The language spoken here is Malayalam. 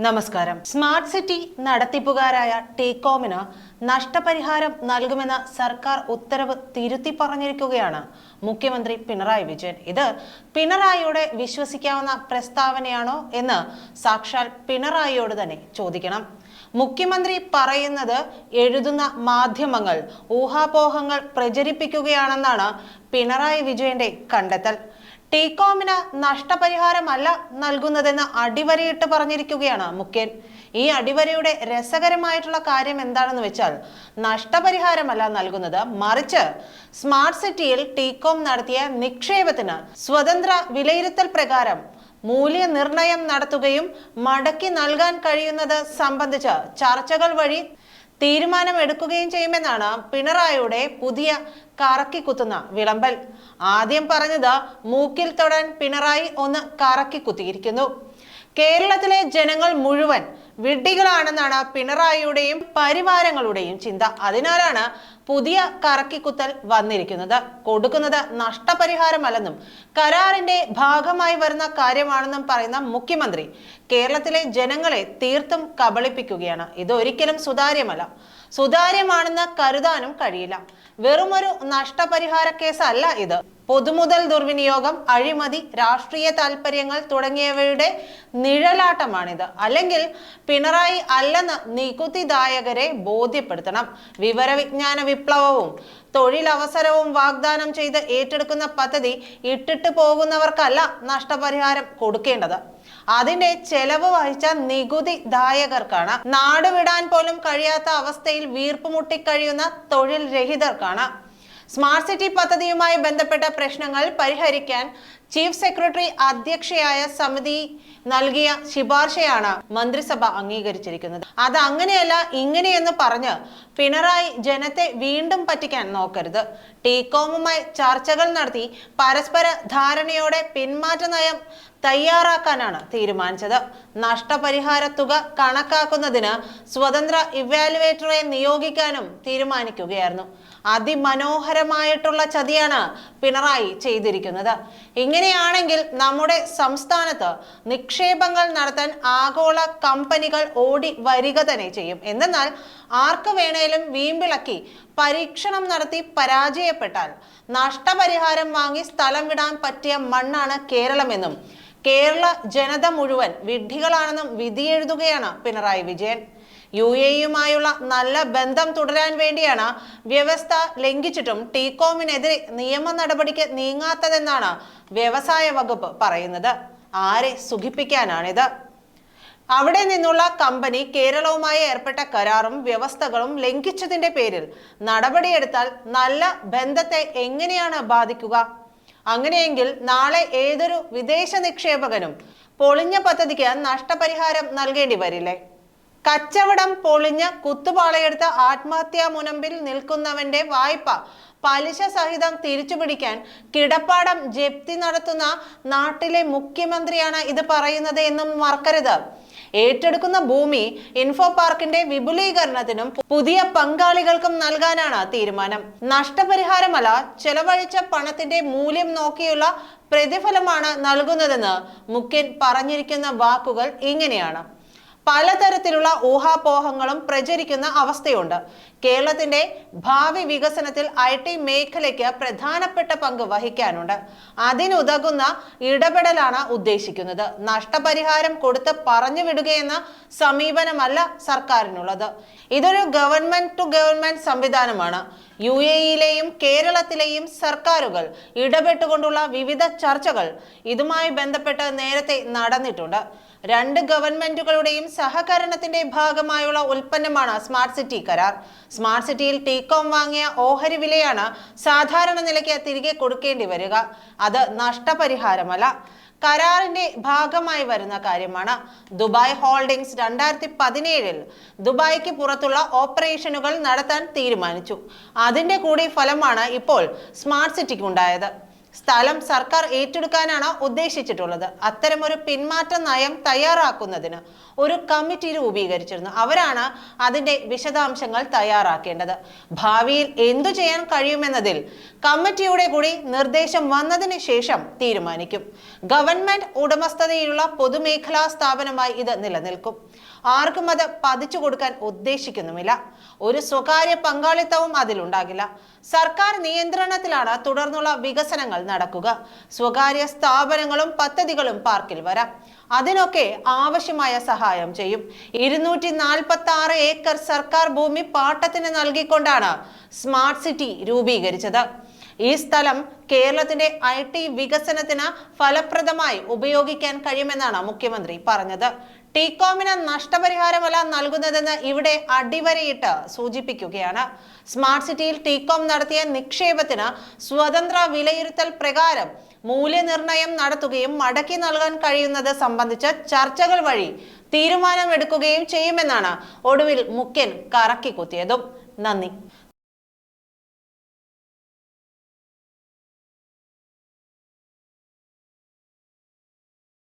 നമസ്കാരം. സ്മാർട്ട് സിറ്റി നടത്തിപ്പുകാരായ ടീകോമിന് നഷ്ടപരിഹാരം നൽകുമെന്ന സർക്കാർ ഉത്തരവ് തിരുത്തി പറഞ്ഞിരിക്കുകയാണ് മുഖ്യമന്ത്രി പിണറായി വിജയൻ. ഇത് പിണറായിയോട് വിശ്വസിക്കാവുന്ന പ്രസ്താവനയാണോ എന്ന് സാക്ഷാൽ പിണറായിയോട് തന്നെ ചോദിക്കണം. മുഖ്യമന്ത്രി പറയുന്നത് എഴുതുന്ന മാധ്യമങ്ങൾ ഊഹാപോഹങ്ങൾ പ്രചരിപ്പിക്കുകയാണെന്നാണ് പിണറായി വിജയന്റെ കണ്ടെത്തൽ. ടീകോമിന് നഷ്ടപരിഹാരമല്ല നൽകുന്നതെന്ന് അടിവരയിട്ട് പറഞ്ഞിരിക്കുകയാണ് മുഖ്യൻ. ഈ അടിവരയുടെ രസകരമായിട്ടുള്ള കാര്യം എന്താണെന്ന് വെച്ചാൽ, നഷ്ടപരിഹാരമല്ല നൽകുന്നത്, മറിച്ച് സ്മാർട്ട് സിറ്റിയിൽ ടീകോം നടത്തിയ നിക്ഷേപത്തിന് സ്വതന്ത്ര വിലയിരുത്തൽ പ്രകാരം മൂല്യനിർണയം നടത്തുകയും മടക്കി നൽകാൻ കഴിയുന്നത് സംബന്ധിച്ച് ചർച്ചകൾ വഴി തീരുമാനമെടുക്കുകയും ചെയ്യുമെന്നാണ് പിണറായിയുടെ പുതിയ കറക്കിക്കുത്തുന്ന വിളമ്പൽ. ആദ്യം പറഞ്ഞത് മൂക്കിൽ തൊടാൻ പിണറായി ഒന്ന് കറക്കിക്കുത്തിയിരിക്കുന്നു. കേരളത്തിലെ ജനങ്ങൾ മുഴുവൻ വിഡ്ഢികളാണെന്നാണ് പിണറായിയുടെയും പരിവാരങ്ങളുടെയും ചിന്ത. അതിനാലാണ് പുതിയ കറക്കിക്കുത്തൽ വന്നിരിക്കുന്നത്. കൊടുക്കുന്നത് നഷ്ടപരിഹാരമല്ലെന്നും കരാറിന്റെ ഭാഗമായി വരുന്ന കാര്യമാണെന്നും പറയുന്ന മുഖ്യമന്ത്രി കേരളത്തിലെ ജനങ്ങളെ തീർത്തും കബളിപ്പിക്കുകയാണ്. ഇതൊരിക്കലും സുതാര്യമല്ല. സുതാര്യമാണെന്ന് കരുതാനും കഴിയില്ല. വെറുമൊരു നഷ്ടപരിഹാര കേസല്ല ഇത്. പൊതുമുതൽ ദുർവിനിയോഗം, അഴിമതി, രാഷ്ട്രീയ താല്പര്യങ്ങൾ തുടങ്ങിയവയുടെ നിഴലാട്ടമാണിത്. അല്ലെങ്കിൽ പിണറായി അല്ലെന്ന് നികുതിദായകരെ ബോധ്യപ്പെടുത്തണം. വിവരവിജ്ഞാന വിപ്ലവവും തൊഴിലവസരവും വാഗ്ദാനം ചെയ്ത് ഏറ്റെടുക്കുന്ന പദ്ധതി ഇട്ടിട്ട് പോകുന്നവർക്കല്ല നഷ്ടപരിഹാരം കൊടുക്കേണ്ടത്. അതിന്റെ ചെലവ് വഹിച്ച നികുതിദായകർക്കാണ്. നാടുവിടാൻ പോലും കഴിയാത്ത അവസ്ഥയിൽ വീർപ്പുമുട്ടിക്കഴിയുന്ന തൊഴിൽ രഹിതർക്കാണ്. സ്മാർട്ട് സിറ്റി പദ്ധതിയുമായി ബന്ധപ്പെട്ട പ്രശ്നങ്ങൾ പരിഹരിക്കാൻ ചീഫ് സെക്രട്ടറി അധ്യക്ഷയായ സമിതി നൽകിയ ശുപാർശയാണ് മന്ത്രിസഭ അംഗീകരിച്ചിരിക്കുന്നത്. അത് അങ്ങനെയല്ല ഇങ്ങനെയെന്ന് പറഞ്ഞ് പിണറായി ജനത്തെ വീണ്ടും പറ്റിക്കാൻ നോക്കരുത്. ടീകോമുമായി ചർച്ചകൾ നടത്തി പരസ്പര ധാരണയോടെ പിന്മാറ്റ നയം തയ്യാറാക്കാനാണ് തീരുമാനിച്ചത്. നഷ്ടപരിഹാര തുക കണക്കാക്കുന്നതിന് സ്വതന്ത്ര ഇവാലുവേറ്ററെ നിയോഗിക്കാനും തീരുമാനിക്കുകയായിരുന്നു. അതിമനോഹരമായിട്ടുള്ള ചതിയാണ് പിണറായി ചെയ്തിരിക്കുന്നത്. ഇങ്ങനെയാണെങ്കിൽ നമ്മുടെ സംസ്ഥാനത്ത് നിക്ഷേപങ്ങൾ നടത്താൻ ആഗോള കമ്പനികൾ ഓടി വരിക തന്നെ ചെയ്യും. എന്നാൽ ആർക്ക് വേണേലും വീമ്പിളക്കി പരീക്ഷണം നടത്തി പരാജയപ്പെട്ടാൽ നഷ്ടപരിഹാരം വാങ്ങി സ്ഥലം വിടാൻ പറ്റിയ മണ്ണാണ് കേരളമെന്നും കേരള ജനത മുഴുവൻ വിഡ്ഢികളാണെന്നും വിധിയെഴുതുകയാണ് പിണറായി വിജയൻ. UAEയുമായുള്ള നല്ല ബന്ധം തുടരാൻ വേണ്ടിയാണ് വ്യവസ്ഥ ലംഘിച്ചിട്ടും ടീകോമിനെതിരെ നിയമ നടപടിക്ക് നീങ്ങാത്തതെന്നാണ് വ്യവസായ വകുപ്പ് പറയുന്നത്. ആരെ സുഖിപ്പിക്കാനാണിത്? അവിടെ നിന്നുള്ള കമ്പനി കേരളവുമായി ഏർപ്പെട്ട കരാറും വ്യവസ്ഥകളും ലംഘിച്ചതിന്റെ പേരിൽ നടപടിയെടുത്താൽ നല്ല ബന്ധത്തെ എങ്ങനെയാണ് ബാധിക്കുക? അങ്ങനെയെങ്കിൽ നാളെ ഏതൊരു വിദേശ നിക്ഷേപകനും പൊളിഞ്ഞ പദ്ധതിക്ക് നഷ്ടപരിഹാരം നൽകേണ്ടി വരില്ലേ? കച്ചവടം പൊളിഞ്ഞ് കുത്തുപാളയെടുത്ത് ആത്മഹത്യാ മുനമ്പിൽ നിൽക്കുന്നവന്റെ വായ്പ പലിശ സഹിതം തിരിച്ചുപിടിക്കാൻ കിടപ്പാടം ജപ്തി നടത്തുന്ന നാട്ടിലെ മുഖ്യമന്ത്രിയാണ് ഇത് പറയുന്നത് എന്നും മറക്കരുത്. ഏറ്റെടുക്കുന്ന ഭൂമി ഇൻഫോ പാർക്കിന്റെ വിപുലീകരണത്തിനും പുതിയ പങ്കാളികൾക്കും നൽകാനാണ് തീരുമാനം. നഷ്ടപരിഹാരമല്ല, ചെലവഴിച്ച പണത്തിന്റെ മൂല്യം നോക്കിയുള്ള പ്രതിഫലമാണ് നൽകുന്നതെന്ന് മുഖ്യൻ പറഞ്ഞിരിക്കുന്ന വാക്കുകൾ ഇങ്ങനെയാണ്. പലതരത്തിലുള്ള ഊഹാപോഹങ്ങളും പ്രചരിക്കുന്ന അവസ്ഥയുണ്ട്. കേരളത്തിന്റെ ഭാവി വികസനത്തിൽ IT മേഖലയ്ക്ക് പ്രധാനപ്പെട്ട പങ്ക് വഹിക്കാനുണ്ട്. അതിനുതകുന്ന ഇടപെടലാണ് ഉദ്ദേശിക്കുന്നത്. നഷ്ടപരിഹാരം കൊടുത്ത് പറഞ്ഞു വിടുകയെന്ന സമീപനമല്ല സർക്കാരിനുള്ളത്. ഇതൊരു ഗവൺമെന്റ് ടു ഗവൺമെന്റ് സംവിധാനമാണ്. UAEയിലെയും കേരളത്തിലെയും സർക്കാരുകൾ ഇടപെട്ടുകൊണ്ടുള്ള വിവിധ ചർച്ചകൾ ഇതുമായി ബന്ധപ്പെട്ട് നേരത്തെ നടന്നിട്ടുണ്ട്. രണ്ട് ഗവൺമെന്റുകളുടെയും സഹകരണത്തിന്റെ ഭാഗമായുള്ള ഉൽപ്പന്നമാണ് സ്മാർട്ട് സിറ്റി കരാർ. സ്മാർട്ട് സിറ്റിയിൽ ടീകോം വാങ്ങിയ ഓഹരി വിലയാണ് സാധാരണ നിലയ്ക്ക് തിരികെ കൊടുക്കേണ്ടി വരിക. അത് നഷ്ടപരിഹാരമല്ല, കരാറിന്റെ ഭാഗമായി വരുന്ന കാര്യമാണ്. ദുബായ് ഹോൾഡിംഗ്സ് 2017 ദുബായ്ക്ക് പുറത്തുള്ള ഓപ്പറേഷനുകൾ നടത്താൻ തീരുമാനിച്ചു. അതിന്റെ കൂടി ഫലമാണ് ഇപ്പോൾ സ്മാർട്ട് സിറ്റിക്ക് ഉണ്ടായത്. സ്ഥലം സർക്കാർ ഏറ്റെടുക്കാനാണ് ഉദ്ദേശിച്ചിട്ടുള്ളത്. അത്തരമൊരു പിന്മാറ്റ നയം തയ്യാറാക്കുന്നതിന് ഒരു കമ്മിറ്റി രൂപീകരിച്ചിരുന്നു. അവരാണ് അതിന്റെ വിശദാംശങ്ങൾ തയ്യാറാക്കേണ്ടത്. ഭാവിയിൽ എന്തു ചെയ്യാൻ കഴിയുമെന്നതിൽ കമ്മിറ്റിയുടെ കൂടി നിർദ്ദേശം വന്നതിന് ശേഷം തീരുമാനിക്കും. ഗവൺമെന്റ് ഉടമസ്ഥതയിലുള്ള പൊതുമേഖലാ സ്ഥാപനമായി ഇത് നിലനിൽക്കും. ആർക്കും അത് പതിച്ചു കൊടുക്കാൻ ഉദ്ദേശിക്കുന്നുമില്ല. ഒരു സ്വകാര്യ പങ്കാളിത്തവും അതിലുണ്ടാകില്ല. സർക്കാർ നിയന്ത്രണത്തിലാണ് തുടർന്നുള്ള വികസനങ്ങൾ നടക്കുക. സ്വകാര്യ സ്ഥാപനങ്ങളും പദ്ധതികളും പാർക്കിൽ വരാം. അതിനൊക്കെ ആവശ്യമായ സഹായം ചെയ്യും. 246 ഏക്കർ സർക്കാർ ഭൂമി പാട്ടത്തിന് നൽകിക്കൊണ്ടാണ് സ്മാർട്ട് സിറ്റി രൂപീകരിച്ചത്. ഈ സ്ഥലം കേരളത്തിന്റെ IT വികസനത്തിന് ഫലപ്രദമായി ഉപയോഗിക്കാൻ കഴിയുമെന്നാണ് മുഖ്യമന്ത്രി പറഞ്ഞത്. ടികോമിന് നഷ്ടപരിഹാരമല്ല നൽകുന്നതെന്ന് ഇവിടെ അടിവരയിട്ട് സൂചിപ്പിക്കുകയാണ്. സ്മാർട്ട് സിറ്റിയിൽ ടികോം നടത്തിയ നിക്ഷേപത്തിന് സ്വതന്ത്ര വിലയിരുത്തൽ പ്രകാരം മൂല്യനിർണ്ണയം നടത്തുകയും മടക്കി നൽകാൻ കഴിയുന്നത് സംബന്ധിച്ച ചർച്ചകൾ വഴി തീരുമാനമെടുക്കുകയും ചെയ്യുമെന്നാണ് ഒടുവിൽ മുഖ്യൻ കറക്കിക്കുത്തിയതും. നന്ദി.